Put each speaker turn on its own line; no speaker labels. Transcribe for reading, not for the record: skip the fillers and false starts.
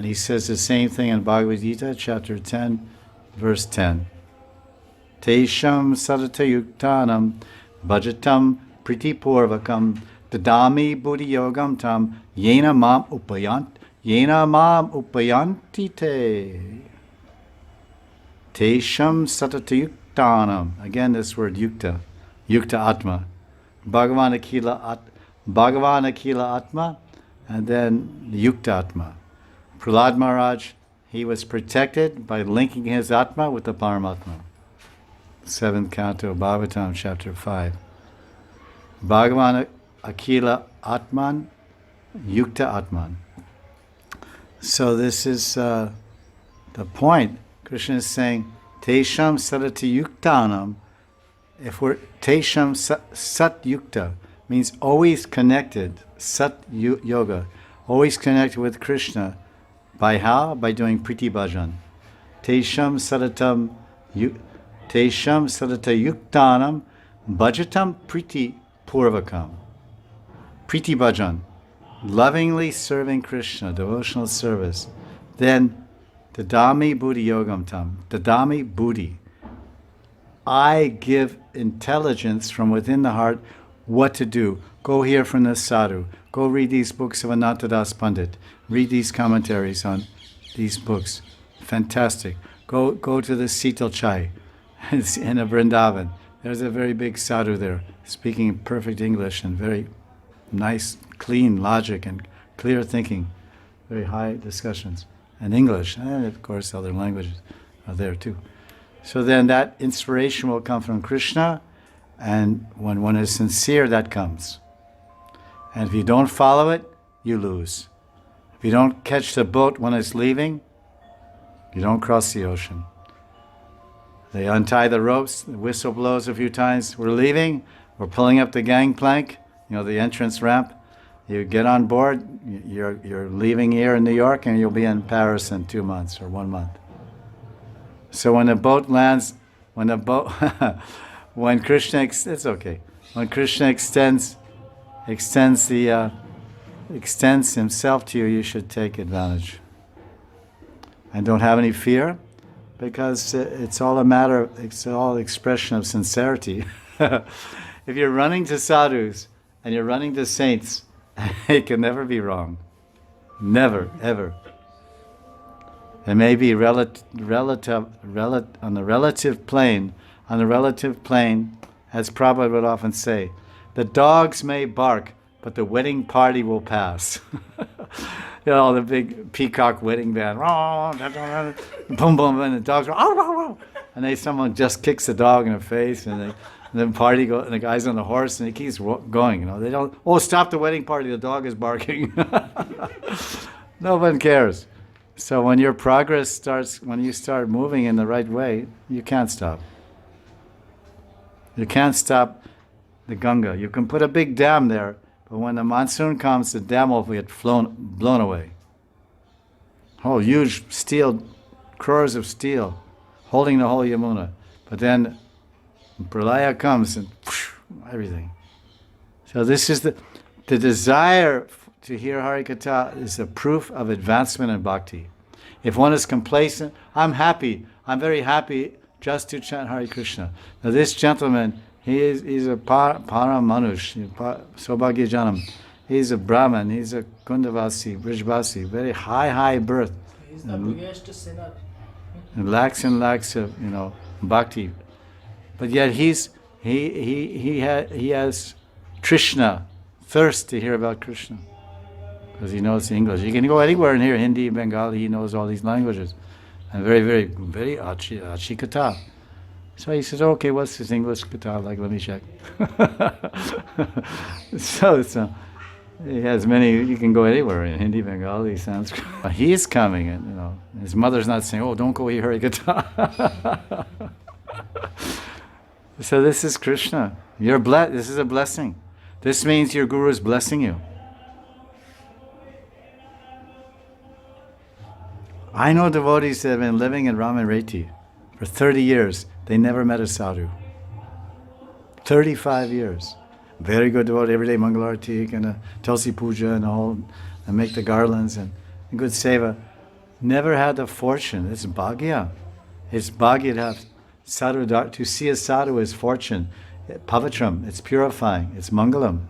And he says the same thing in Bhagavad Gita, chapter 10, verse 10. Tesham sadata yuktanam bhajatam pritipurvakam dadami buddhi yogam tam yena mam upayanti te. Tesham sadata yuktanam. Again, this word yukta atma. Bhagavan Akila Atma, and then Yukta Atma. Prahlad Maharaj, he was protected by linking his Atma with the Paramatma. 7th canto, Bhagavatam, chapter 5. Bhagavan Akila Atman, Yukta Atman. So this is the point. Krishna is saying, Tesham Sadati Yuktanam. If we're Tesham Sat Yukta, means always connected, Sat Yoga, always connected with Krishna. By how? By doing Priti Bhajan. Tesham Sadata Yuktanam Bhajatam Priti Purvakam. Priti Bhajan, lovingly serving Krishna, devotional service. Then Dadami Buddhi Yogam Tam, Dadami Buddhi. I give intelligence from within the heart what to do. Go hear from the sadhu. Go read these books of Anantadas Pandit. Read these commentaries on these books. Fantastic. Go to the Sital Chai in a Vrindavan. There's a very big sadhu there, speaking perfect English and very nice, clean logic and clear thinking. Very high discussions. And English, and of course other languages are there too. So then that inspiration will come from Krishna, and when one is sincere, that comes. And if you don't follow it, you lose. If you don't catch the boat when it's leaving, you don't cross the ocean. They untie the ropes, the whistle blows a few times, we're leaving, we're pulling up the gangplank, the entrance ramp. You get on board, you're leaving here in New York, and you'll be in Paris in 2 months or 1 month. So when the boat lands, when Krishna, it's okay. When Krishna extends himself to you, you should take advantage. And don't have any fear, because it's all expression of sincerity. If you're running to sadhus and you're running to saints, it can never be wrong. Never, ever. It may be on the relative plane, as Prabhupada would often say, the dogs may bark, but the wedding party will pass. The big peacock wedding band, boom, boom, and the dogs go, and someone just kicks the dog in the face, and the party goes, and the guy's on the horse, and he keeps going. They don't. Oh, stop the wedding party! The dog is barking. No one cares. So when your progress starts, when you start moving in the right way, you can't stop. You can't stop the Ganga. You can put a big dam there, but when the monsoon comes, the dam will get blown away. Oh, huge steel, crores of steel, holding the whole Yamuna. But then Pralaya comes and everything. So this is the desire to hear Harikatha is a proof of advancement in bhakti. If one is complacent, I'm very happy just to chant Hare Krishna. Now this gentleman, he's a Param Manush, Saubhagya Janam. He's a Brahmin, he's a Kundavasi, Brijvasi, very high birth.
He's the biggest sinner.
And lakhs of, bhakti. But yet he has Trishna, thirst to hear about Krishna. Because he knows the English. He can go anywhere and hear Hindi, Bengali, he knows all these languages. And very, very, very achi katha. So he says, okay, what's this English katha like? Let me check. So he has many, you can go anywhere in Hindi, Bengali, Sanskrit. He's coming, and his mother's not saying, oh, don't go hear Hare Katha. So this is Krishna. You're blessed. This is a blessing. This means your guru is blessing you. I know devotees that have been living in Ramareti for 30 years. They never met a sadhu. 35 years. Very good devotee, every day Mangalarti and a Tulsi Puja and make the garlands and good seva. never had the fortune. It's bhagya. It's bhagya to have sadhu, to see a sadhu is fortune. Pavitram, it's purifying, it's mangalam.